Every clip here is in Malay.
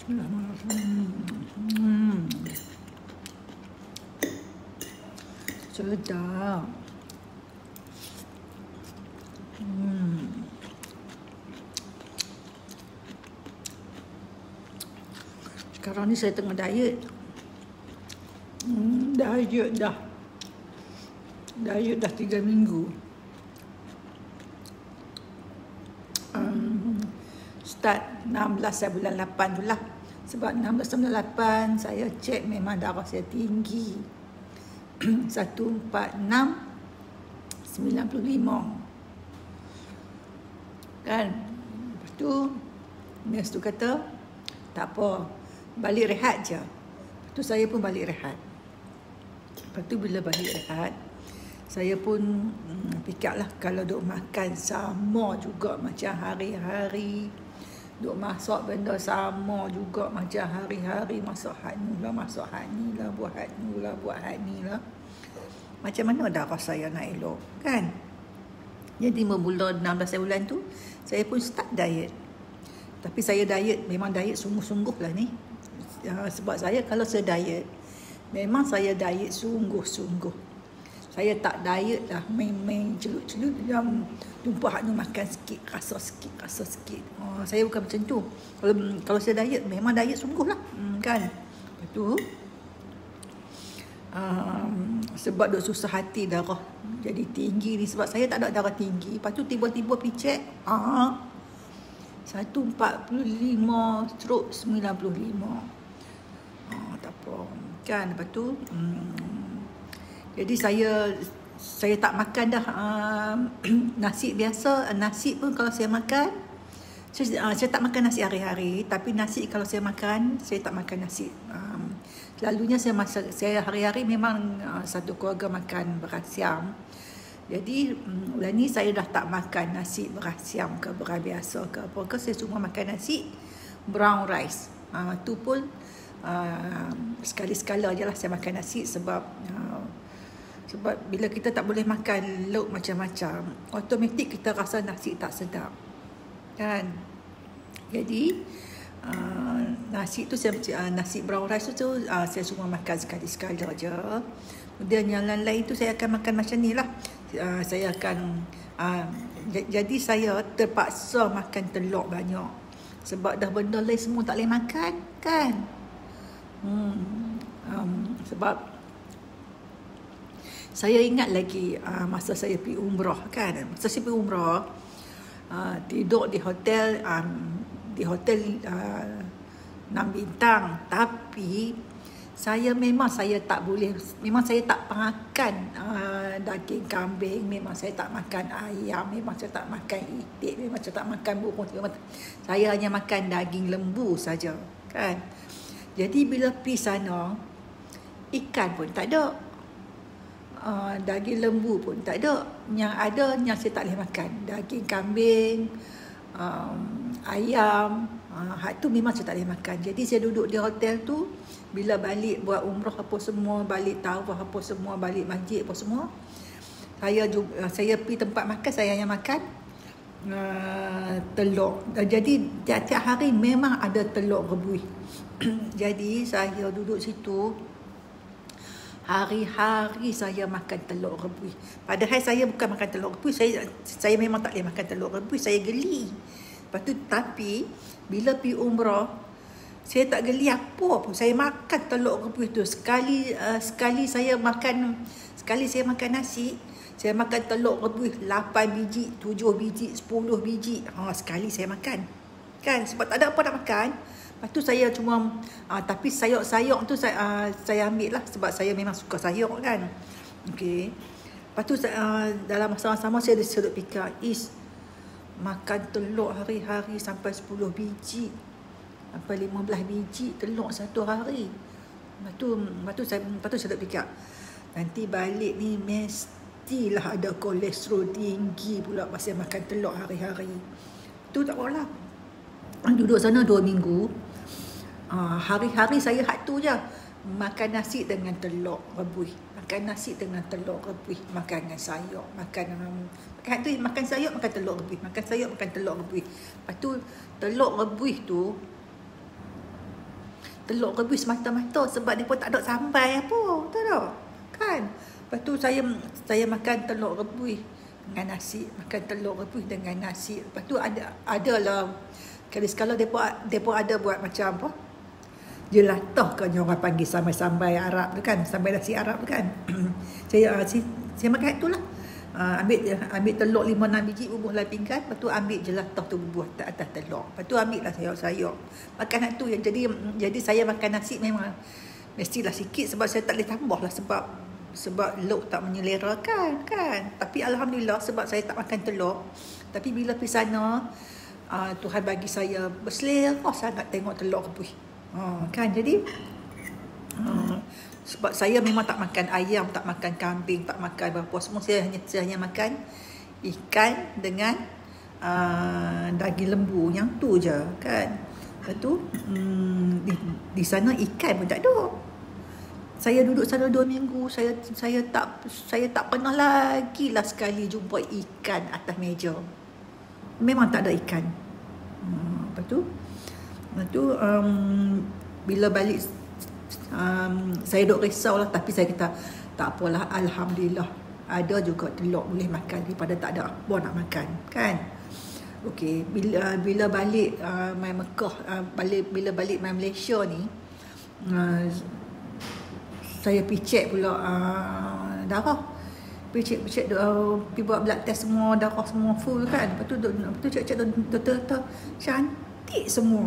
Sedap. Sekarang ni saya tengah diet. Diet dah 3 minggu. Start 16 bulan 8 tu lah. Sebab 16 bulan 8 saya cek memang darah saya tinggi. 146 95. Kan? Lepas tu nurse tu kata tak apa, balik rehat je. Lepas tu saya pun balik rehat. Lepas tu bila balik rehat, saya pun fikir lah, kalau duk makan sama juga macam hari-hari, duk masak benda sama juga macam hari-hari, masak hak ni lah, masak hak ni lah, buat hak ni lah, buat hak ni lah, macam mana darah saya nak elok, kan? Jadi bermula 16 bulan tu, saya pun start diet. Tapi saya diet, memang diet sungguh-sungguh lah ni. Sebab saya kalau saya diet, memang saya diet sungguh-sungguh. Saya tak diet lah, main-main celut-celut yang tumpah ni, makan sikit, rasa sikit. Saya bukan macam tu. Kalau saya diet, memang diet sungguh lah, kan? Lepas tu, sebab duk susah hati darah jadi tinggi ni, sebab saya tak ada darah tinggi. Lepas tu tiba-tiba pergi cek, 145/95. Tak apa, kan? Lepas tu jadi saya tak makan dah nasi biasa. Nasi pun kalau saya makan, saya tak makan nasi hari-hari. Tapi nasi kalau saya makan, saya tak makan nasi. Selalunya saya hari-hari memang satu keluarga makan beras siam. Jadi bulan ni saya dah tak makan nasi beras siam ke beras biasa ke apa ke. Saya cuma makan nasi brown rice. Tu pun sekali-sekala je lah saya makan nasi. Sebab bila kita tak boleh makan lauk macam-macam, automatik kita rasa nasi tak sedap, kan? Jadi nasi tu nasi brown rice tu saya cuma makan sekali-sekala je. Kemudian yang lain-lain tu saya akan makan macam ni lah. Saya akan jadi saya terpaksa makan telur banyak. Sebab dah benda lain semua tak boleh makan, kan? Sebab saya ingat lagi masa saya pergi umrah, kan? Masa saya pergi umrah, tidur di hotel 6 bintang. Tapi saya tak boleh, memang saya tak makan daging kambing, memang saya tak makan ayam, memang saya tak makan itik, memang saya tak makan burung. Saya hanya makan daging lembu saja, kan? Jadi bila pergi sana, ikan pun tak ada, daging lembu pun tak ada. Yang ada yang saya tak boleh makan, daging kambing, ayam, hak tu memang saya tak boleh makan. Jadi saya duduk di hotel tu, bila balik buat umrah apa semua, balik tawaf apa semua, balik masjid apa semua, saya pergi tempat makan, saya hanya makan telur. Jadi tiap-tiap hari memang ada telur rebus. Jadi saya duduk situ, hari-hari saya makan telur rebus. Padahal saya bukan makan telur rebus, saya memang tak boleh makan telur rebus, saya geli. Lepas tu, tapi bila pergi umrah, saya tak geli apa pun. Saya makan telur rebus tu. Sekali saya makan nasi, saya makan telur rebus 8 biji, 7 biji, 10 biji. Sekali saya makan, kan? Sebab tak ada apa nak makan. Lepas tu saya cuma tapi sayur-sayur tu saya ambil lah, sebab saya memang suka sayur, kan? Okey. Lepas tu dalam masa sama saya disuruh fikir, makan telur hari-hari sampai 10 biji, sampai 15 biji telur satu hari. Lepas tu saya duk fikir, nanti balik ni mestilah ada kolesterol tinggi pula pasal makan telur hari-hari. Tu tak apalah. Duduk sana 2 minggu. Hari-hari saya hak tu je. Makan nasi dengan telur rebus. Makan nasi dengan telur rebus. Makan dengan sayur. Makan sayur, makan telur rebus. Makan sayur, makan telur rebus. Lepas tu telur rebus tu telur rebus mata-mata sebab dia pun tak ada sambal apa. Tahu tak? Kan? Lepas tu saya makan telur rebus dengan nasi, makan telur rebus dengan nasi. Lepas tu adalah kalau depa ada buat macam apa? Jelatah kan orang panggil sambal Arab tu kan, sambal nasi Arab tu kan. saya makan itulah. Ambil telur 5-6 biji, bubuh dalam pinggan, lepas tu ambil jelatah tu bubuh atas telur. Lepas tu ambil lah sayur-sayur. Makan tu yang jadi saya makan nasi memang mestilah sikit sebab saya tak boleh tambah lah sebab lauk tak menyelerakan kan. Tapi alhamdulillah sebab saya tak makan telur. Tapi bila pergi sana Tuhan bagi saya berselera sangat tengok telur rebus. Kan jadi sebab saya memang tak makan ayam, tak makan kambing, tak makan apa semua. Saya hanya makan ikan dengan daging lembu, yang tu je kan. Lepas tu di sana ikan pun tak ada. Saya duduk sana 2 minggu, saya tak pernah lagi lah sekali jumpa ikan atas meja. Memang tak ada ikan. Lepas tu bila balik saya duk risau lah, tapi saya kata tak apalah, alhamdulillah ada juga telur boleh makan daripada tak ada apa nak makan kan. Okey, bila balik mai Mekah, bila balik mai Malaysia ni, saya pergi check pula darah. Pergi buat blood test semua, darah semua full kan. Lepas tu cek doktor kata cantik semua.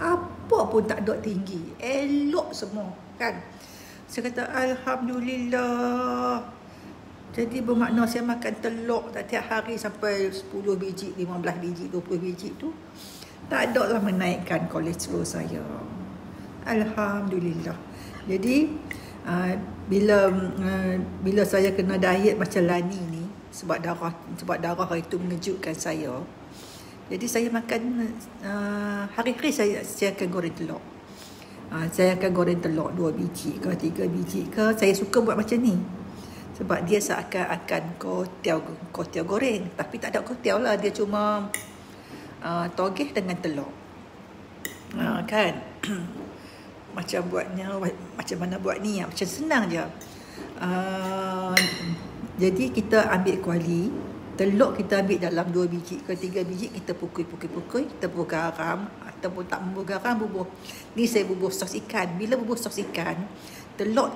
Apa pun tak ada tinggi. Elok semua kan. Saya kata alhamdulillah. Jadi bermakna saya makan telur tiap hari sampai 10 biji, 15 biji, 20 biji tu tak ada lah menaikkan kolesterol saya. Alhamdulillah. Jadi bila saya kena diet macam Lani ni sebab darah itu mengejutkan saya. Jadi saya makan hari-hari saya akan goreng telur. Saya akan goreng telur 2 biji ke 3 biji ke. Saya suka buat macam ni. Sebab dia seakan-akan kotiau goreng. Tapi tak ada kotiau lah. Dia cuma togeh dengan telur. Kan? Macam mana buat ni. Macam senang je. Jadi kita ambil kuali. Telur kita ambil dalam 2 biji ke 3 biji, kita pukul, kita bubuh garam ataupun tak bubuh garam, bubuh. Ni saya bubuh sos ikan. Bila bubuh sos ikan, telur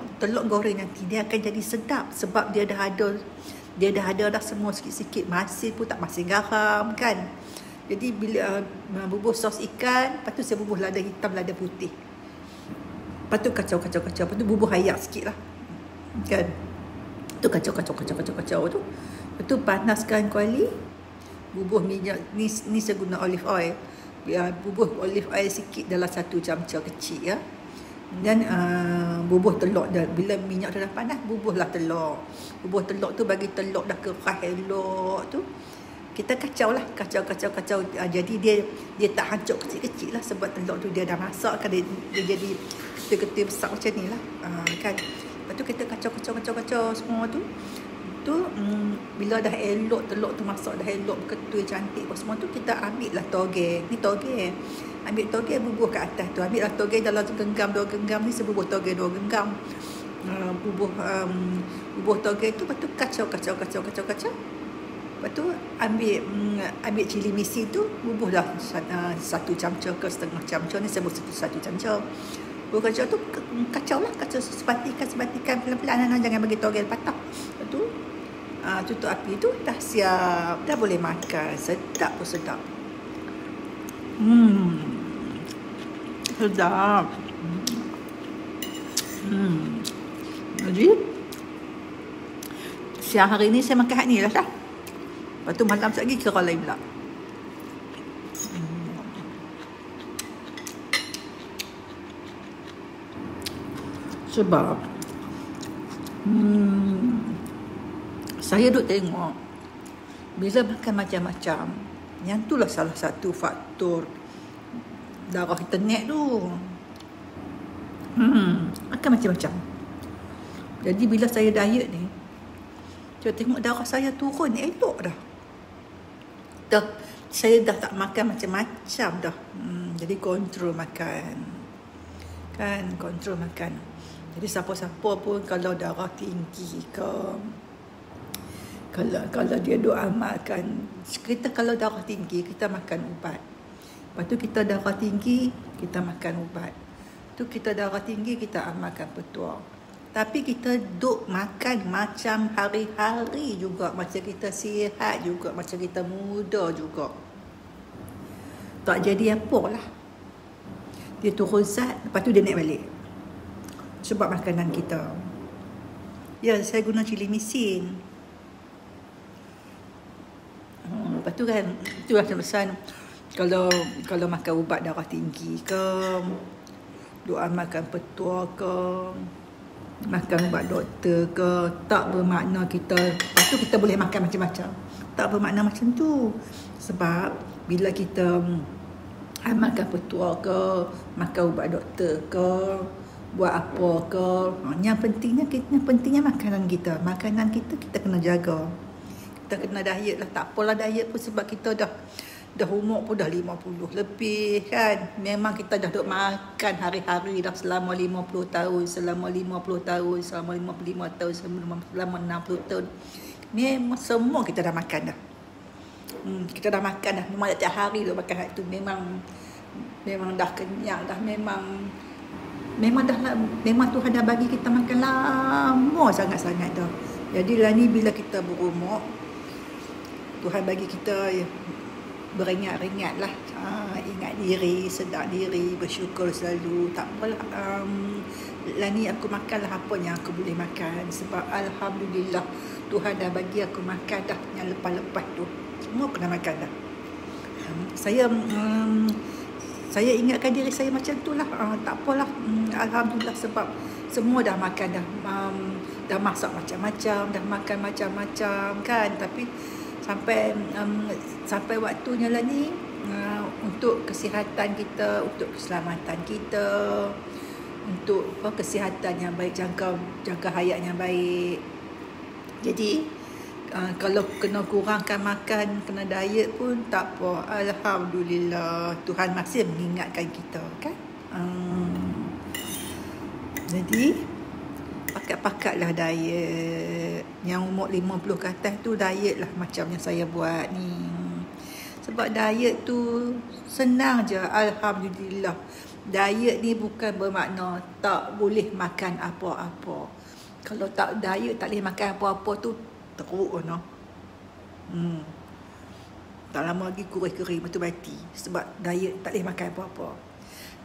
goreng nanti dia akan jadi sedap sebab dia dah ada dah semua sikit-sikit, masin pun tak masin garam kan. Jadi bila bubuh sos ikan, lepas tu saya bubuh lada hitam, lada putih. Lepas tu kacau. Lepas tu bubuh ayak sikit lah. Kan? Tu kacau tu. Lepas tu panaskan kuali, bubuh minyak, ni saya guna olive oil. Bubuh olive oil sikit dalam 1 camca kecil ya. Dan bubuh telur dah. Bila minyak dah panas, bubuhlah telur. Bubuh telur tu bagi telur dah keras elok tu. Kita kacau. Jadi dia tak hancur kecil-kecil lah sebab telur tu dia dah masak kan, dia jadi ketul-ketul besar macam ni lah. Kan. Lepas tu kita kacau semua tu. Bila dah elok telur tu masak dah elok ketul cantik apa semua tu, kita ambil lah togeh. Ni togeh. Ambil togeh bubuh kat atas tu. Ambil lah togeh dalam genggam 2 genggam ni, saya bubuh togeh 2 genggam. Bubuh togeh tu, lepas tu kacau. Lepas tu ambil cili misi tu, bubuh lah 1 camca ke setengah camca ni, saya bubuh 1 camca. Bubuh kacau tu kacau sebatikan pelan-pelan, jangan bagi togeh patah. Lepas tu tutup api tu, dah siap, dah boleh makan. Sedap. Sedap. Jadi siang hari ni saya makan ni lah dah. Lepas tu malam lagi kira lain pula. Sebab saya duk tengok bila makan macam-macam, yang itulah salah satu faktor darah kita naik tu. Makan macam-macam. Jadi bila saya diet ni, saya tengok darah saya turun elok dah. Saya dah tak makan macam-macam dah. Jadi kontrol makan. Kan, kontrol makan. Jadi siapa-siapa pun kalau darah tinggi ke, kalau dia duk amalkan, kita kalau darah tinggi kita makan ubat. Lepas tu kita darah tinggi kita makan ubat. Tu kita darah tinggi kita amalkan petua. Tapi kita duk makan macam hari-hari juga, macam kita sihat juga, macam kita muda juga. Tak jadi apa lah. Dia turun zat, lepas tu dia naik balik. Sebab makanan kita. Ya, saya guna cili misin. Lepas tu kan, itulah pesan. Kalau makan ubat darah tinggi ke, doa makan petua ke, makan ubat doktor ke, tak bermakna kita, lepas tu kita boleh makan macam-macam. Tak bermakna macam tu. Sebab bila kita makan petua ke, makan ubat doktor ke, buat apa ke, yang pentingnya makanan kita. Makanan kita kena jaga. Kita kena diet lah. Tak apalah diet pun sebab kita dah umur pun dah 50 lebih kan. Memang kita dah duk makan hari-hari dah selama 50 tahun, selama 50 tahun, selama 55 tahun, selama 60 tahun. Memang semua kita dah makan dah. Kita dah makan dah. Memang tiap hari duk makan hal tu. Memang dah kenyang dah. Memang Tuhan dah bagi kita makan lama sangat-sangat dah. Jadi lah ni bila kita berumur, Tuhan bagi kita beringat-ingat lah. Ingat diri, sedar diri, bersyukur selalu. Tak apalah. Lah ni aku makanlah apa yang aku boleh makan. Sebab Alhamdulillah Tuhan dah bagi aku makan dah. Yang lepas-lepas tu semua pernah makan dah. Saya ingatkan diri saya macam tu lah. Tak apalah. Alhamdulillah sebab semua dah makan dah. Dah masak macam-macam, dah makan macam-macam kan. Tapi sampai waktunya lah ni, untuk kesihatan kita, untuk keselamatan kita, untuk kesihatan yang baik, jangka hayat yang baik. Jadi kalau kena kurangkan makan, kena diet pun tak apa. Alhamdulillah Tuhan masih mengingatkan kita kan. Jadi pakat-pakatlah diet. Yang umur 50 ke atas tu diet lah macam yang saya buat ni. Sebab diet tu senang je. Alhamdulillah. Diet ni bukan bermakna tak boleh makan apa-apa. Kalau tak diet tak boleh makan apa-apa tu teruk no. Tak lama lagi kurus kering betul mati. Sebab diet tak boleh makan apa-apa.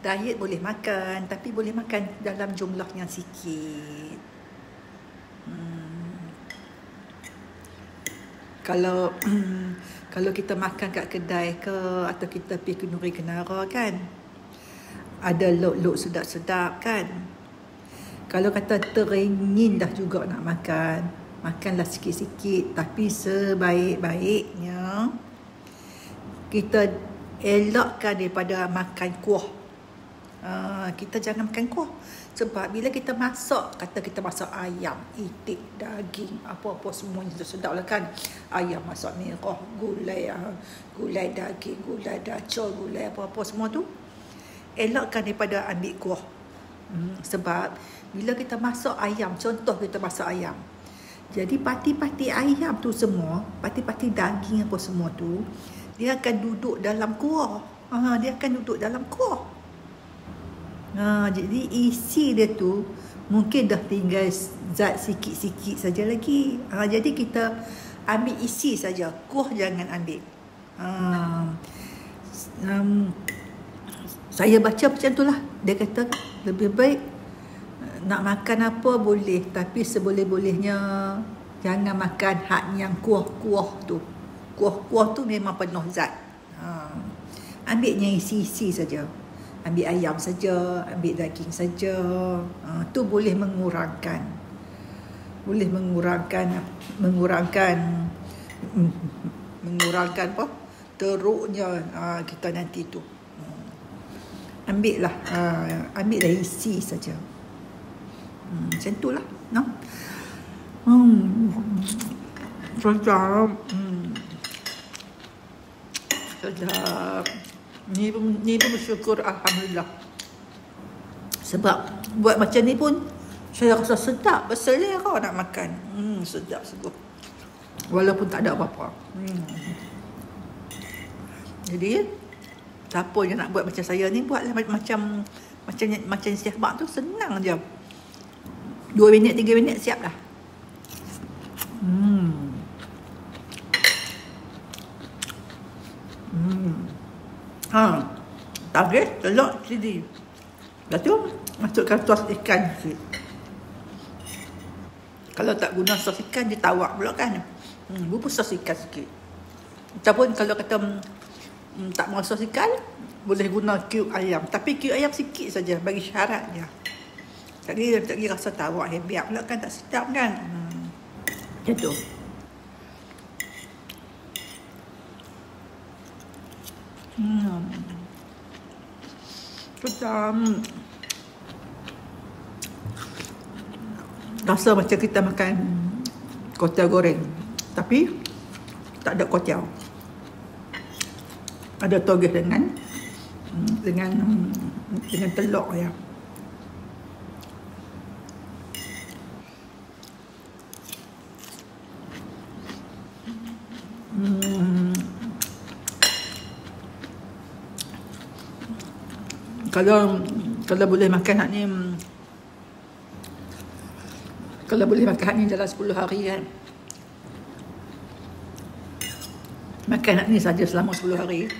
Diet boleh makan, tapi boleh makan dalam jumlah yang sikit. Kalau kita makan kat kedai ke, atau kita pergi ke Nuri Kenara kan, ada lok-lok sedap-sedap kan. Kalau kata teringin dah juga nak makan, makanlah sikit-sikit. Tapi sebaik-baiknya kita elakkan daripada makan kuah. Kita jangan makan kuah. Sebab bila kita masak, kata kita masak ayam, itik, daging, apa-apa semuanya sedap lah kan. Ayam masak merah, gulai daging, gulai dacor, gulai apa-apa semua tu, elakkan daripada ambil kuah. Sebab bila kita masak ayam, contoh kita masak ayam, jadi pati-pati ayam tu semua, pati-pati daging apa semua tu, dia akan duduk dalam kuah. Dia akan duduk dalam kuah. Jadi isi dia tu mungkin dah tinggal zat sikit-sikit saja lagi. Jadi kita ambil isi saja, kuah jangan ambil. Saya baca macam tu lah. Dia kata lebih baik nak makan apa boleh, tapi seboleh-bolehnya jangan makan hak yang kuah-kuah tu. Kuah-kuah tu memang penuh zat. Ambilnya isi-isi saja. Ambil ayam saja, ambil daging saja. Tu boleh mengurangkan apa? Teruknya kita nanti tu. Ambillah isi saja. Macam itulah, no? Sedap. Ni pun bersyukur, alhamdulillah. Sebab buat macam ni pun saya rasa sedap, berselera nak makan. Sedap sungguh. Walaupun tak ada apa-apa. Jadi siapa yang nak buat macam saya ni, buatlah macam Chef Mak tu, senang je. 2 minit 3 minit siap dah. Tarik telur cili. Lepas tu masukkan sos ikan sikit. Kalau tak guna sos ikan, dia tawak pula kan. Bubur sos ikan sikit. Ataupun kalau kata tak mahu sos ikan, boleh guna cube ayam. Tapi cube ayam sikit saja, bagi syarat je. Tak kira rasa tawak hebat pula kan, tak sedap kan. Macam tu. Sedap. Rasa macam kita makan kuotiao goreng, tapi tak ada kuotiao. Ada toge dengan telur ya. Kalau boleh makan hak ni, kalau boleh makan hak ni dalam 10 hari kan, makan hak ni saja selama 10 hari,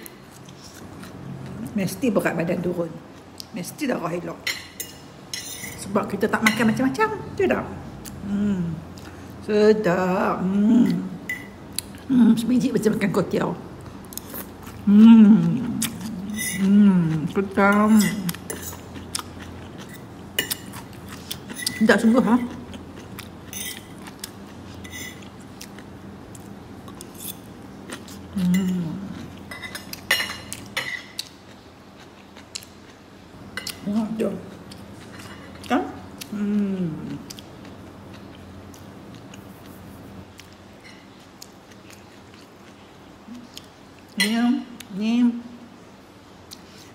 mesti berat badan turun, mesti darah elok. Sebab kita tak makan macam-macam, tu dah. Sedap. Sebiji macam makan kuotiao. Sedap. Sedap sungguh ha. Jom. Kan? Ni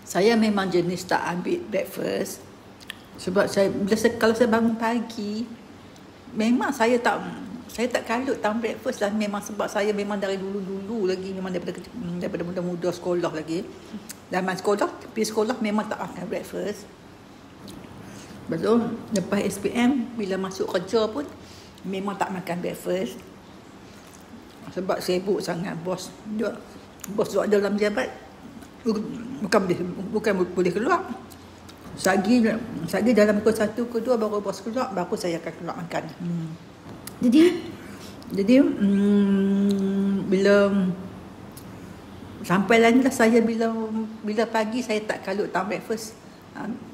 saya memang jenis tak ambil breakfast. Sebab kalau saya bangun pagi, memang saya tak kalut tak breakfast lah. Memang sebab saya memang dari dulu lagi, memang daripada muda-muda sekolah lagi. Zaman sekolah, pergi sekolah memang tak makan breakfast. Betul, lepas SPM bila masuk kerja pun memang tak makan breakfast. Sebab sibuk sangat bos duduk dalam jabat, bukan boleh keluar. Sagi dalam pukul 1 ke 2 baru bos keluar, baru saya akan keluar makan. Jadi bila sampai lah saya bila pagi saya tak kalut tanpa breakfast.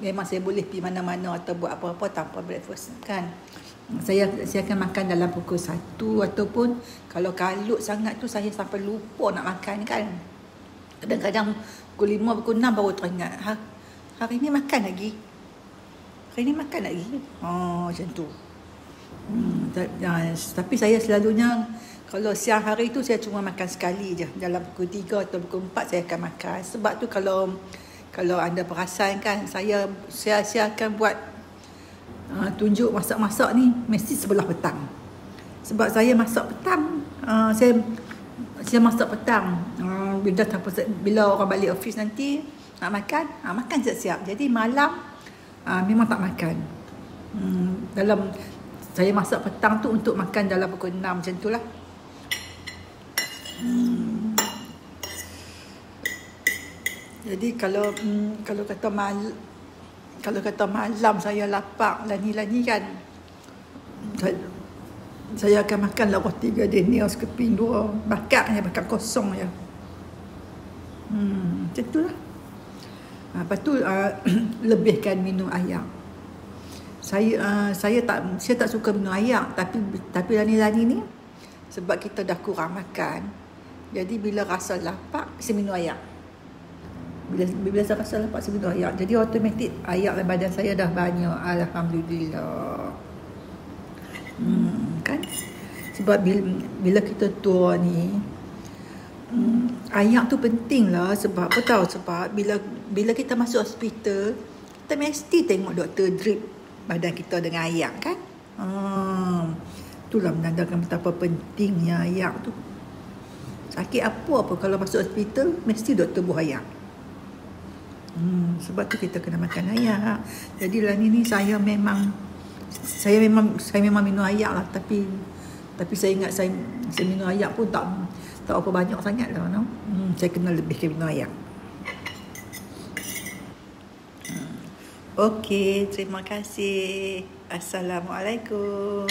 Memang saya boleh pergi mana-mana atau buat apa-apa tanpa breakfast kan. Saya akan makan dalam pukul 1, ataupun kalau kalut sangat tu saya sampai lupa nak makan kan. Kadang-kadang pukul 5, pukul 6 baru teringat, hari ni makan lagi. Macam tu. Tapi saya selalunya kalau siang hari tu saya cuma makan sekali je. Dalam pukul 3 atau pukul 4 saya akan makan. Sebab tu kalau anda perasan kan, saya akan buat tunjuk masak-masak ni mesti sebelah petang. Sebab saya masak petang, saya masak petang. Bila orang balik office nanti nak makan, makan siap-siap. Jadi malam memang tak makan. Saya masak petang tu untuk makan dalam pukul 6 macam tu lah. Jadi kalau kata malam saya lapar lani-lani kan, saya akan makan lah roti gardenia sekeping 2, bakar kosong je. Macam tu lah. Lepas tu lebihkan minum air. Saya tak suka minum air, tapi lani-lani ni sebab kita dah kurang makan, jadi bila rasa lapar saya minum air. Bila saya rasa lapar saya minum air, jadi automatik air dalam badan saya dah banyak. Alhamdulillah. Kan? Sebab bila kita tua ni, air tu penting lah. Sebab apa tahu? Sebab bila kita masuk hospital, kita mesti tengok doktor drip badan kita dengan ayak kan. Itulah menandakan betapa pentingnya ayak tu. Sakit apa-apa kalau masuk hospital mesti doktor buah ayak. Sebab tu kita kena makan ayak. Jadi lah ni saya memang minum ayak lah, tapi saya ingat saya minum ayak pun tak apa banyak sangat lah, no? Saya kena lebihkan minum ayak. Okey, terima kasih. Assalamualaikum.